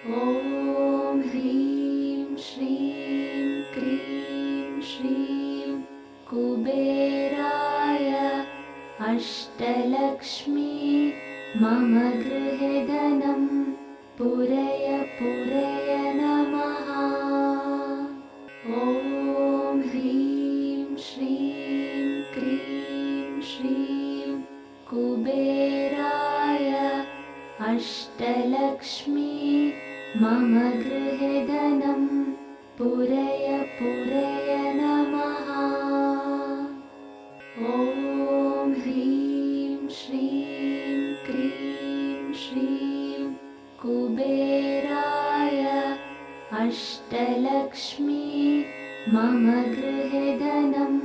ॐ ह्रीं श्रीं क्रीं श्रीं कुबेराय अष्टलक्ष्मी मम गृहे धनं पूरय पूरय नमः। ॐ ह्रीं श्रीं क्रीं श्रीं कुबेराय अष्टलक्ष्मी मम गृहे धनं पूरय पूरय नमः। ॐ ह्रीं श्रीं क्रीं श्रीं कुबेराय अष्टलक्ष्मी मम गृहे धनं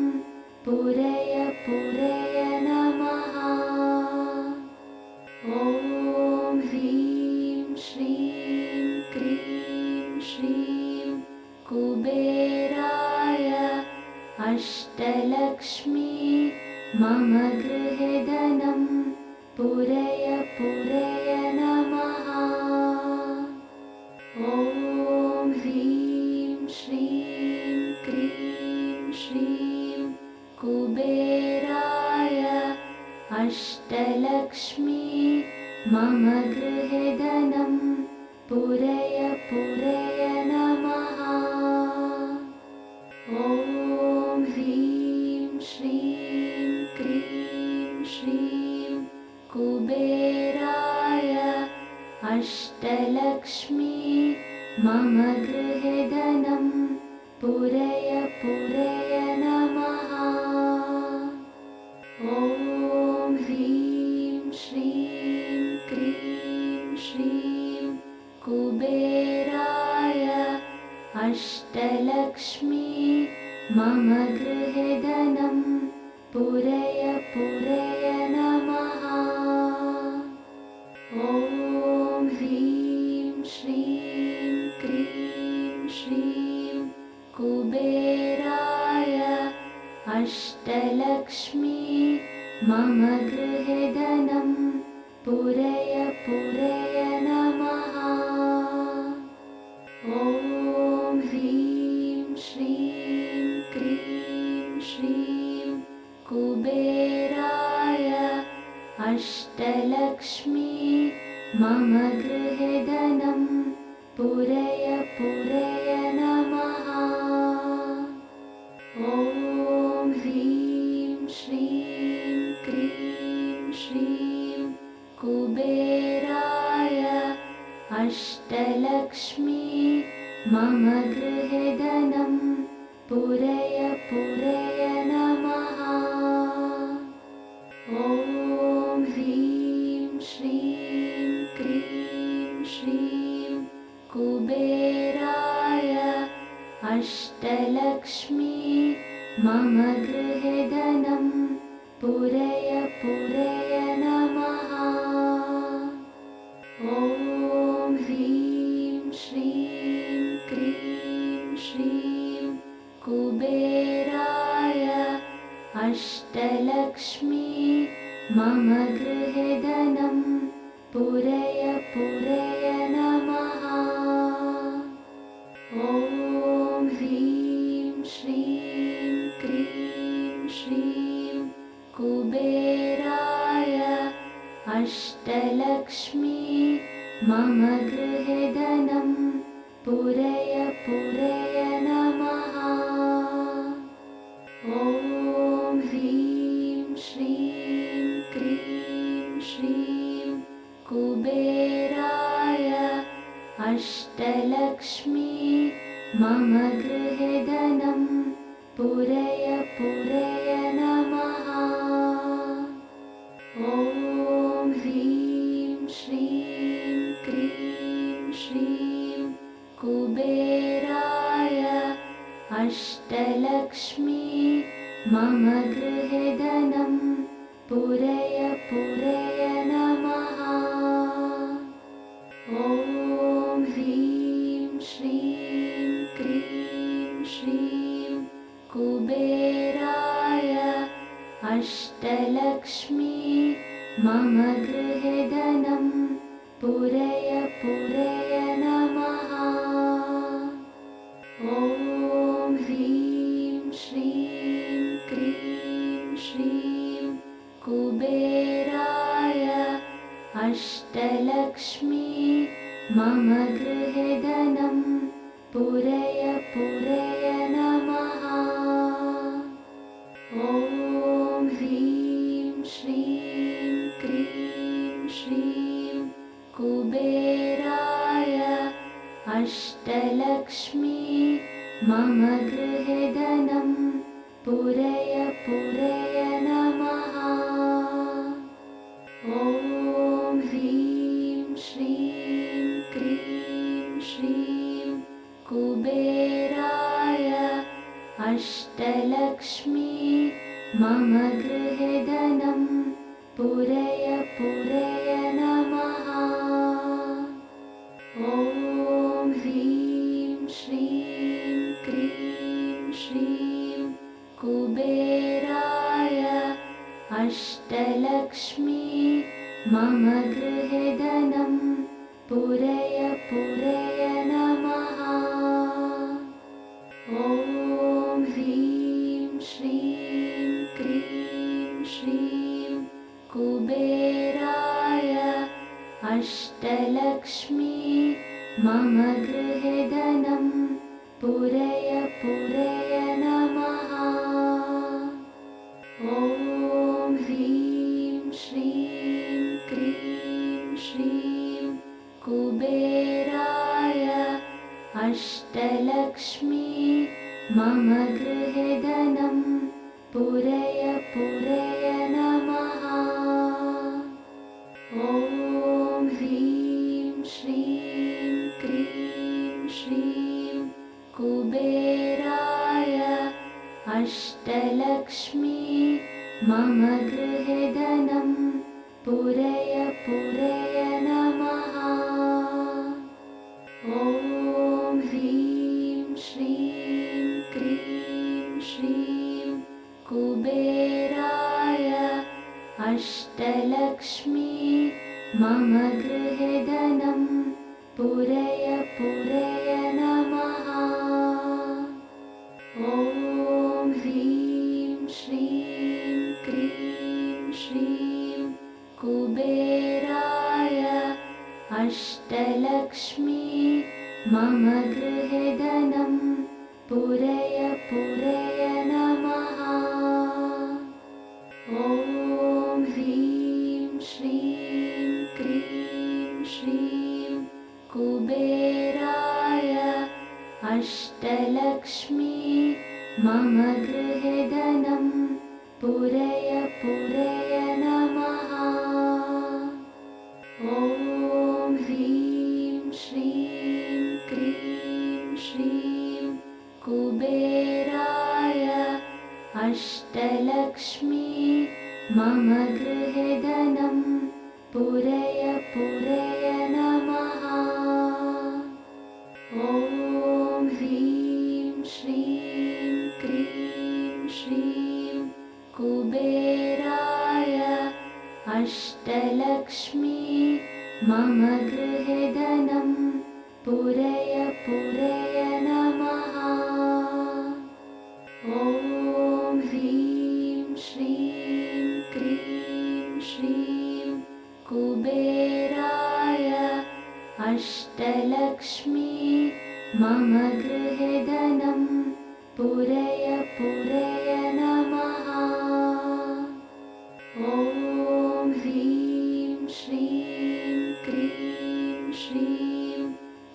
पूरय पूरय नमः। ॐ ह्रीं श्रीं क्रीं श्रीं कुबेराय अष्टलक्ष्मी मम गृहे धनं पूरय पूरय नमः। ॐ ह्रीं श्रीं क्रीं श्रीं कुबेराय अष्टलक्ष्मी मम गृहे धनं पूरय पूरय नमः। ॐ ह्रीं श्रीं क्रीं श्रीं कुबेराय अष्टलक्ष्मी मम गृहे धनं पूरय पूरय नमः। ॐ ह्रीं श्रीं क्रीं श्रीं कुबेराय अष्टलक्ष्मी मम गृहे धनं पूरय पूरय नमः। ॐ ह्रीं श्रीं क्रीं श्रीं कुबेराय अष्टलक्ष्मी मम गृहे धनं पूरय पूरय नमः। ॐ ह्रीं श्रीं क्रीं श्रीं कुबेराय अष्टलक्ष्मी मम गृहे धनं पूरय पूरय नमः। ॐ ह्रीं श्रीं क्रीं श्रीं कुबेराय अष्टलक्ष्मी मम गृहे धनं पूरय पूरय नमः। ॐ ह्रीं श्रीं क्रीं श्रीं कुबेराय अष्टलक्ष्मी मम गृहे धनं पूरय पूरय नमः। ॐ ह्रीं श्रीं क्रीं श्रीं कुबेराय अष्टलक्ष्मी मम गृहे धनं पूरय पूरय नमः। ॐ ह्रीं श्रीं क्रीं श्रीं कुबेराय अष्टलक्ष्मी मम गृहे धनं पूरय पूरय नमः। ॐ ह्रीं श्रीं क्रीं श्रीं कुबेराय अष्टलक्ष्मी मम गृहे धनं पूरय पूरय नमः। ॐ ह्रीं श्रीं क्रीं श्रीं कुबेराय अष्टलक्ष्मी मम गृहे धनं पूरय पूरय नमः। ॐ ह्रीं श्रीं क्रीं श्रीं कुबेराय अष्टलक्ष्मी मम गृहे धनं पूरय पूरय नमः। मम गृहे धनं पूरय पूरय नमः। ॐ ह्रीं श्रीं क्रीं श्रीं कुबेराय अष्टलक्ष्मी मम गृहे धनं पूरय पूरय नमः। ॐ ह्रीं श्रीं क्रीं श्रीं कुबेराय अष्टलक्ष्मी मम गृहे धनं पूरय पूरय नमः। ॐ ह्रीं श्रीं क्रीं श्रीं कुबेराय अष्टलक्ष्मी मम गृहे धनं पूरय पूरय नमः। ॐ ह्रीं श्रीं क्रीं श्रीं कुबेराय अष्टलक्ष्मी मम गृहे धनं पूरय पूरय नमः। ॐ ह्रीं श्रीं क्रीं श्रीं कुबेराय अष्टलक्ष्मी मम गृहे धनं पूरय पूरय नमः। ॐ ह्रीं श्रीं क्रीं श्रीं कुबेराय अष्टलक्ष्मी मम गृहे धनं पूरय पूरय नमः। ॐ ह्रीं श्रीं क्रीं श्रीं कुबेराय अष्टलक्ष्मी मम गृहे धनं पूरय पूरय नमः। ॐ ह्रीं श्रीं क्रीं श्रीं कुबेराय अष्टलक्ष्मी मम गृहे धनं पूरय पूरय नमः। ॐ ह्रीं श्रीं क्रीं श्रीं कुबेराय अष्टलक्ष्मी मम गृहे धनं पूरय पूरय नमः। ॐ ह्रीं श्रीं क्रीं श्रीं कुबेराय अष्टलक्ष्मी मम गृहे धनं पूरय पूरय नमः। ॐ ह्रीं श्रीं क्रीं श्रीं कुबेराय अष्टलक्ष्मी मम गृहे धनं पूरय पूरय नमः। ॐ ह्रीं श्रीं क्रीं श्रीं कुबेराय अष्टलक्ष्मी मम गृहे धनं पूरय पूरय नमः। ॐ ह्रीं श्रीं क्रीं श्रीं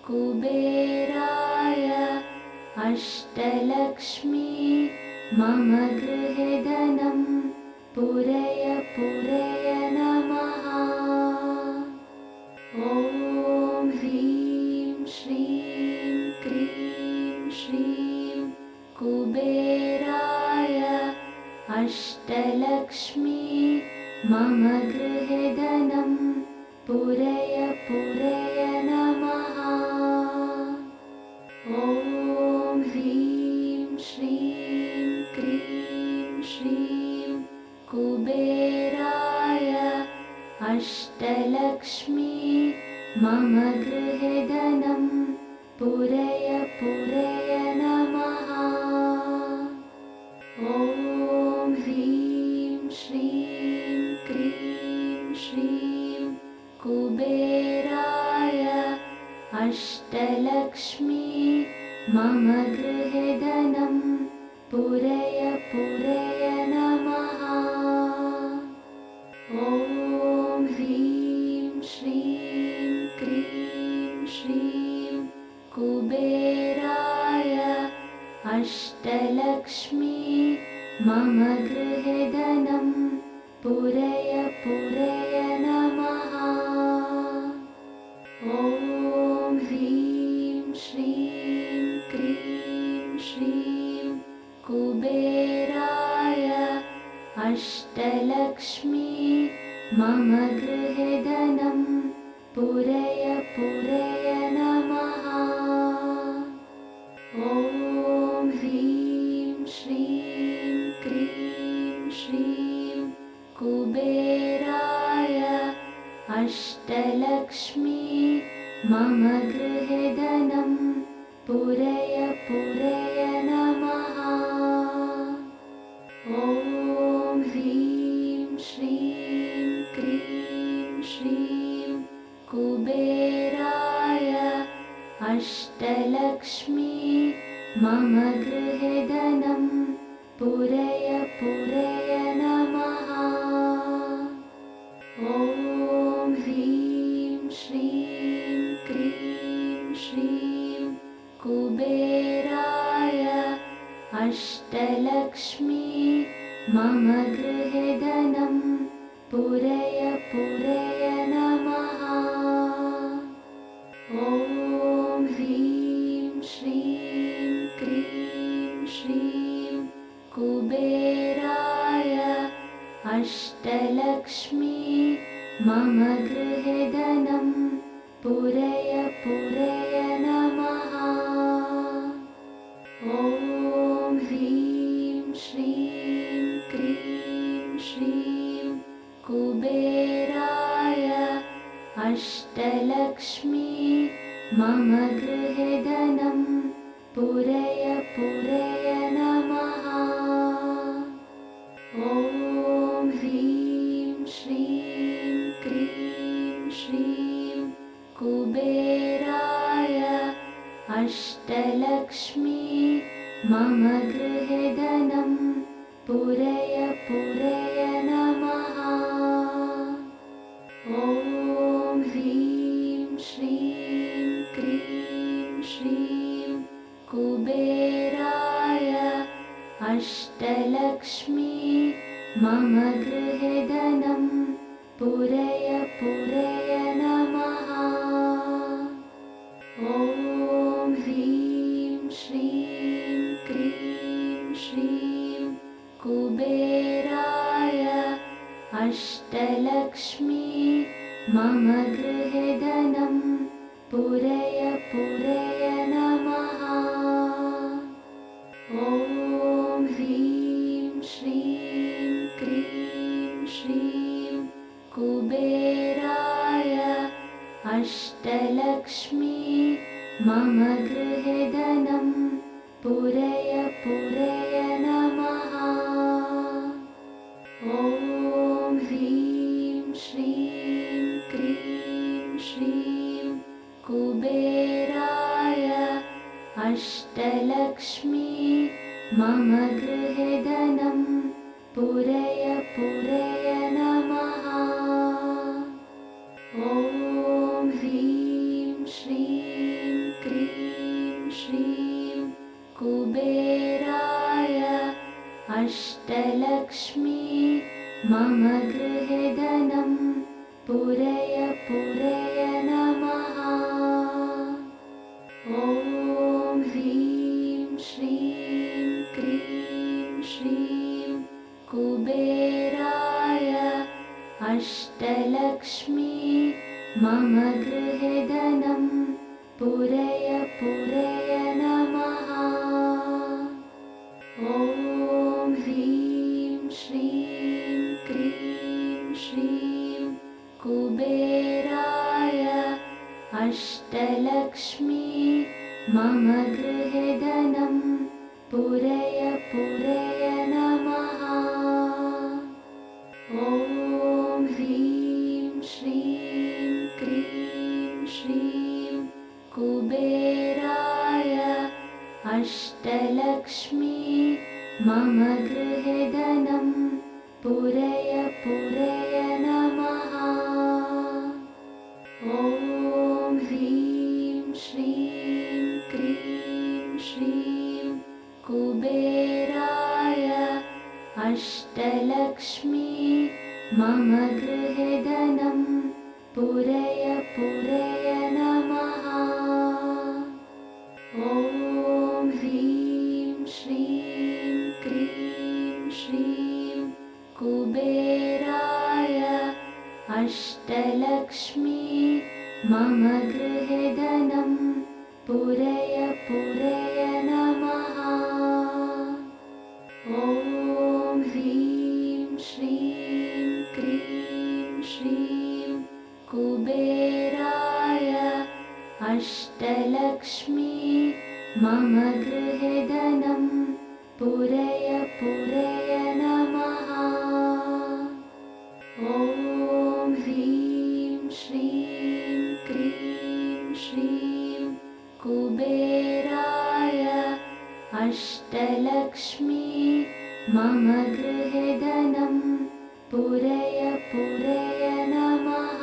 कुबेराय अष्टलक्ष्मी मम गृहे धनं पूरय पूरय नमः। ॐ ह्रीं श्रीं क्रीं श्रीं कुबेराय अष्टलक्ष्मी मम गृहे धनं पूरय पूरय नमः। ॐ ह्रीं श्रीं क्रीं श्रीं कुबेराय अष्टलक्ष्मी मम गृहे धनं पूरय पूरय नमः। ॐ ह्रीं श्रीं क्रीं श्रीं कुबेराय अष्टलक्ष्मी मम गृहे धनं पूरय पूरय नमः। ॐ ह्रीं श्रीं क्रीं श्रीं कुबेराय अष्टलक्ष्मी मम गृहे धनं पूरय पूरय नमः। ॐ ह्रीं श्रीं क्रीं श्रीं कुबेराय अष्टलक्ष्मी मम गृहे धनं पूरय पूरय नमः। ॐ ह्रीं श्रीं क्रीं श्रीं कुबेराय अष्टलक्ष्मी मम गृहे धनं पूरय पूरय नमः। ॐ ह्रीं श्रीं क्रीं श्रीं कुबेराय अष्टलक्ष्मी मम गृहे धनं पूरय पूरय नमः। ॐ ह्रीं श्रीं क्रीं श्रीं कुबेराय अष्टलक्ष्मी मम गृहे धनं पूरय पूरय नमः। ॐ ह्रीं श्रीं क्रीं श्रीं कुबेराय अष्टलक्ष्मी मम गृहे धनं पूरय पूरय नमः। ॐ ह्रीं श्रीं क्रीं श्रीं कुबेराय अष्टलक्ष्मी मम गृहे धनं पूरय पूरय नमः। ॐ ह्रीं श्रीं क्रीं श्रीं कुबेराय अष्टलक्ष्मी मम गृहे धनं पूरय पूरय नमः। ॐ ह्रीं श्रीं क्रीं श्रीं कुबेराय अष्टलक्ष्मी मम गृहे धनं पूरय पूरय नमः। ॐ ह्रीं श्रीं क्रीं श्रीं कुबेराय अष्टलक्ष्मी मम गृहे धनं पूरय पूरय नमः। ॐ ह्रीं श्रीं क्रीं श्रीं कुबेराय अष्टलक्ष्मी मम गृहे धनं पूरय पूरय नमः। ॐ ह्रीं श्रीं क्रीं श्रीं कुबेराय अष्टलक्ष्मी मम गृहे धनं पूरय पूरय नमः। ॐ ह्रीं श्रीं क्रीं श्रीं कुबेराय अष्टलक्ष्मी मम गृहे धनं पूरय पूरय नमः। ॐ ह्रीं श्रीं क्रीं श्रीं कुबेराय अष्टलक्ष्मी मम गृहे धनं पूरय पूरय नमः। ॐ ह्रीं श्रीं क्रीं श्रीं कुबेराय अष्टलक्ष्मी मम गृहे धनं पूरय पूरय नमः। ॐ ह्रीं श्रीं क्रीं श्रीं कुबेराय अष्टलक्ष्मी मम गृहे धनं पूरय पूरय नमः। ॐ ह्रीं श्रीं क्रीं श्रीं कुबेराय अष्टलक्ष्मी मम गृहे धनं पूरय पूरय नमः। ॐ ह्रीं श्रीं क्रीं श्रीं कुबेराय अष्टलक्ष्मी मम गृहे धनं पूरय पूरय नमः। ॐ ह्रीं श्रीं क्रीं श्रीं कुबेराय अष्टलक्ष्मी मम गृहे धनं पूरय पूरय नमः। ॐ ह्रीं श्रीं क्रीं श्रीं कुबेराय अष्टलक्ष्मी मम गृहे धनं पूरय पूरय नमः।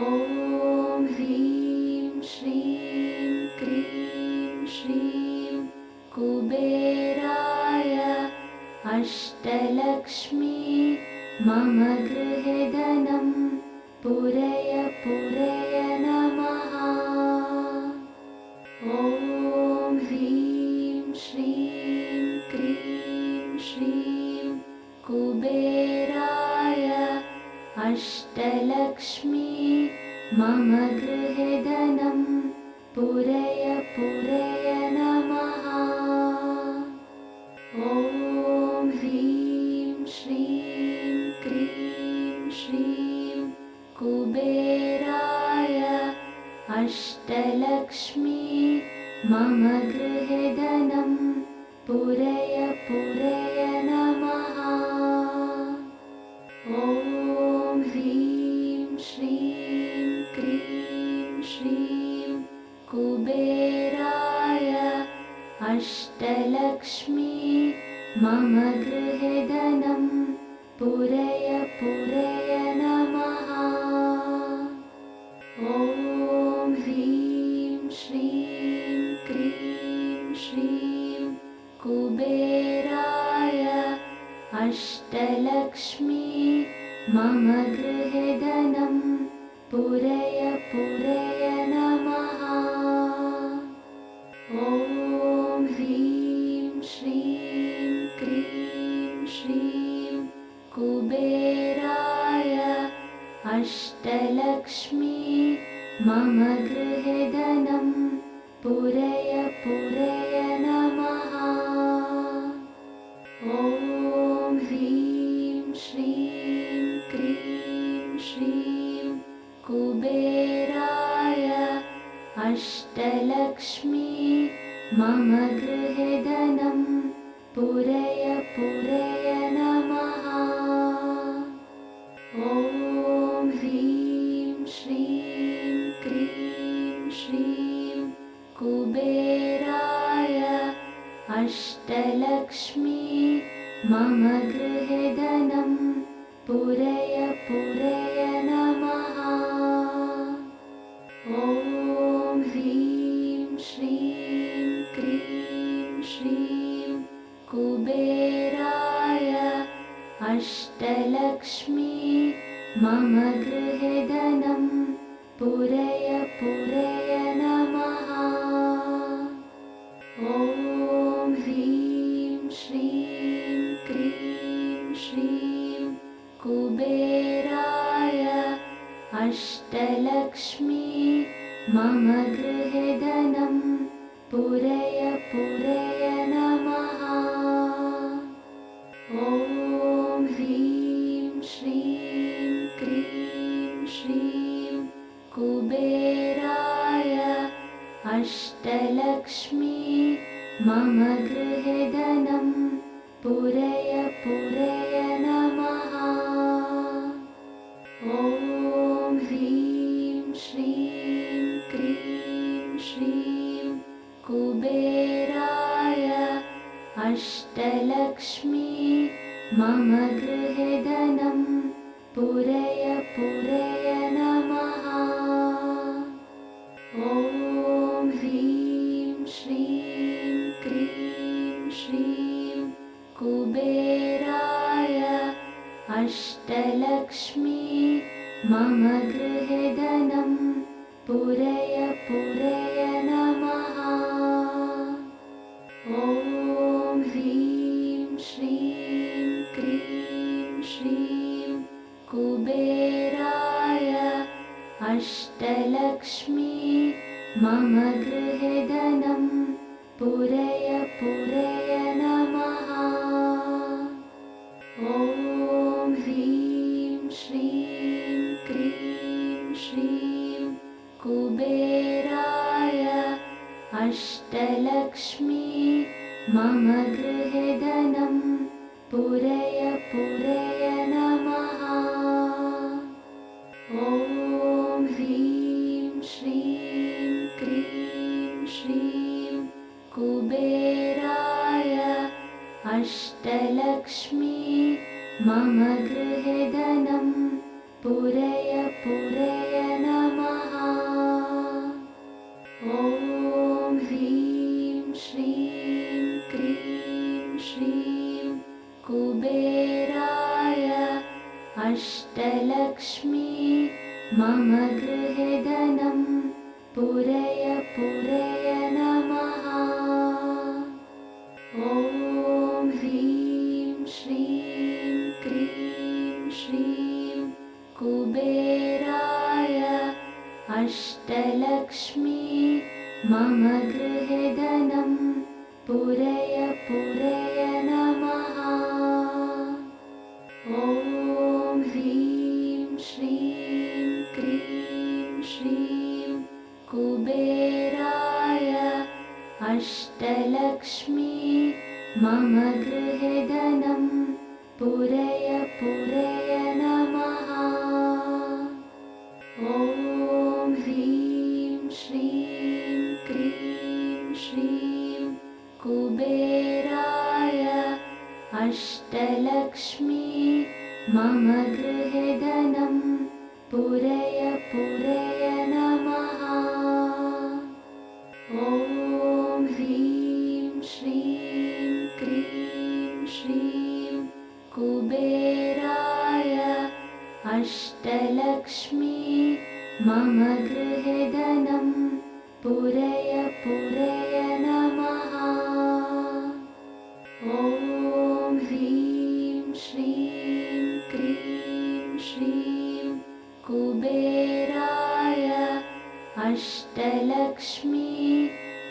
ॐ ह्रीं श्रीं क्रीं श्रीं कुबेराय अष्टलक्ष्मी मम गृहे धनं पूरय पूरय नमः। ॐ ह्रीं श्रीं क्रीं श्रीं कुबेराय अष्टलक्ष्मी मम गृहे धनं पूरय पूरय नमः। ॐ ह्रीं श्रीं क्रीं श्रीं कुबेराय अष्टलक्ष्मी मम गृहे धनं पूरय पूरय नमः। ॐ ह्रीं श्रीं क्रीं श्रीं कुबेराय अष्टलक्ष्मी मम गृहे धनं पूरय पूरय नमः। ॐ ह्रीं श्रीं क्रीं श्रीं कुबेराय अष्टलक्ष्मी मम गृहे धनं पूरय पूरय नमः। ॐ ह्रीं श्रीं क्रीं श्रीं कुबेराय अष्टलक्ष्मी मम गृहे धनं पूरय पूरय नमः। ॐ ह्रीं श्रीं क्रीं श्रीं कुबेराय अष्टलक्ष्मी मम गृहे धनं पूरय पूरय नमः। ॐ ह्रीं श्रीं क्रीं श्रीं कुबेराय अष्टलक्ष्मी मम गृहे धनं पूरय पूरय नमः। ॐ ह्रीं श्रीं क्रीं श्रीं कुबेराय अष्टलक्ष्मी मम गृहे धनं पूरय पूरय नमः। ॐ ह्रीं श्रीं क्रीं श्रीं कुबेराय अष्टलक्ष्मी मम गृहे धनं पूरय पूरय नमः। ॐ ह्रीं श्रीं क्रीं श्रीं कुबेराय अष्टलक्ष्मी मम गृहे धनं पूरय पूरय नमः। ॐ ह्रीं श्रीं कुबेराय अष्टलक्ष्मी मम गृहे धनं पूरय पूरय नमः। ॐ ह्रीं श्रीं क्रीं श्रीं कुबेराय अष्टलक्ष्मी मम गृहे धनं पूरय पूरय नमः। ॐ ह्रीं श्रीं क्रीं श्रीं कुबेराय अष्टलक्ष्मी मम गृहे धनं पूरय पूरय नमः। ॐ ह्रीं श्रीं क्रीं श्रीं कुबेराय अष्टलक्ष्मी मम गृहे धनं पूरय पूरय नमः। ॐ ह्रीं श्रीं क्रीं श्रीं कुबेराय अष्टलक्ष्मी मम गृहे धनं पूरय पूरय नमः। ॐ ह्रीं श्रीं क्रीं श्रीं कुबेराय अष्टलक्ष्मी मम गृहे धनं पूरय पूरय नमः। ॐ ह्रीं श्रीं क्रीं श्रीं कुबेराय अष्टलक्ष्मी मम गृहे धनं पूरय पूरय नमः। ॐ ह्रीं श्रीं क्रीं श्रीं कुबेराय अष्टलक्ष्मी मम गृहे धनं पूरय पूरय नमः। ॐ ह्रीं श्रीं क्रीं श्रीं कुबेराय अष्टलक्ष्मी मम गृहे धनं पूरय पूरय नमः। ॐ ह्रीं श्रीं क्रीं श्रीं कुबेराय अष्टलक्ष्मी मम गृहे धनं पूरय पूरय नमः। ॐ ह्रीं श्रीं क्रीं श्रीं कुबेराय अष्टलक्ष्मी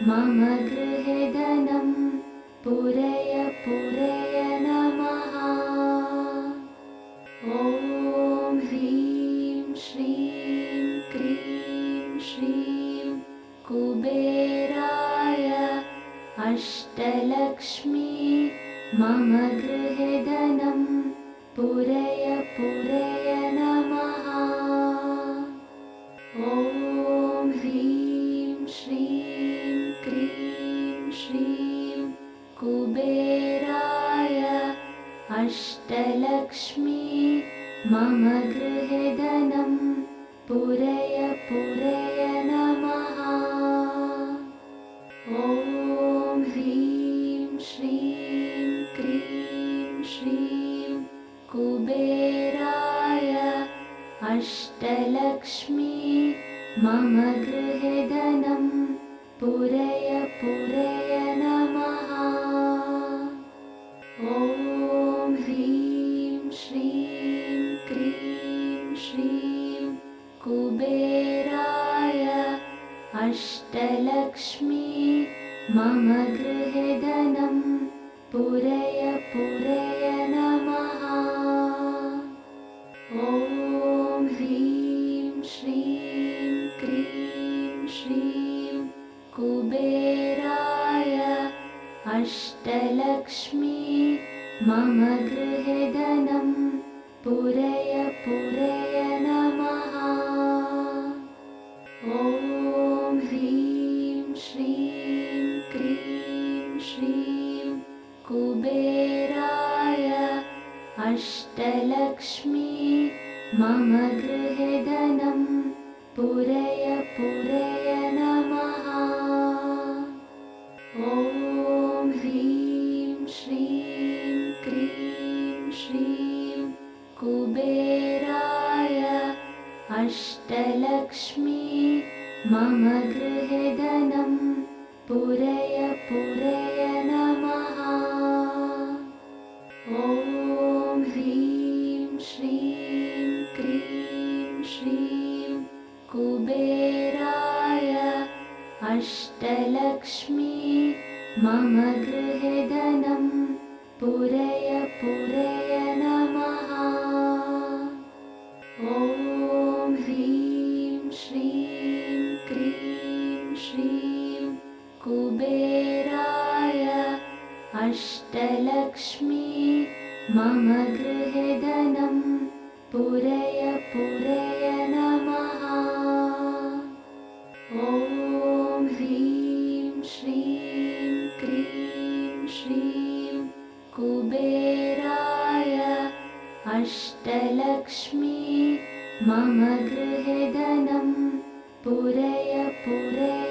मम गृहे धनं पूरय पूरय नमः। ॐ ह्रीं श्रीं क्रीं श्रीं कुबेराय अष्टलक्ष्मी मम गृहे धनं पूरय पूरय नमः। ॐ ह्रीं श्रीं क्रीं श्रीं कुबेराय अष्टलक्ष्मी मम गृहे धनं पूरय पूरय नमः। ॐ ह्रीं श्रीं क्रीं श्रीं कुबेराय अष्टलक्ष्मी मम गृहे धनं पूरय पूरय नमः। ॐ ह्रीं श्रीं क्रीं श्रीं कुबेराय अष्टलक्ष्मी मम गृहे धनं पूरय पूरय नमः। ॐ ह्रीं श्रीं क्रीं श्रीं कुबेराय अष्टलक्ष्मी मम गृहे धनं पूरय पूरय नमः। ॐ ह्रीं श्रीं क्रीं श्रीं कुबेराय अष्टलक्ष्मी मम गृहे धनं पूरय पूरय नमः। ॐ ह्रीं श्रीं क्रीं श्रीं कुबेराय अष्टलक्ष्मी मम गृहे धनं पूरय पूरय नमः। ॐ ह्रीं श्रीं क्रीं श्रीं कुबेराय अष्टलक्ष्मी मम गृहे धनं पूरय पूरय नमः। ॐ ह्रीं श्रीं क्रीं श्रीं कुबेराय अष्टलक्ष्मी मम गृहे धनं पूरय पूरय नमः। ॐ ह्रीं श्रीं क्रीं श्रीं कुबेराय अष्टलक्ष्मी मम गृहे धनं पूरय पूरय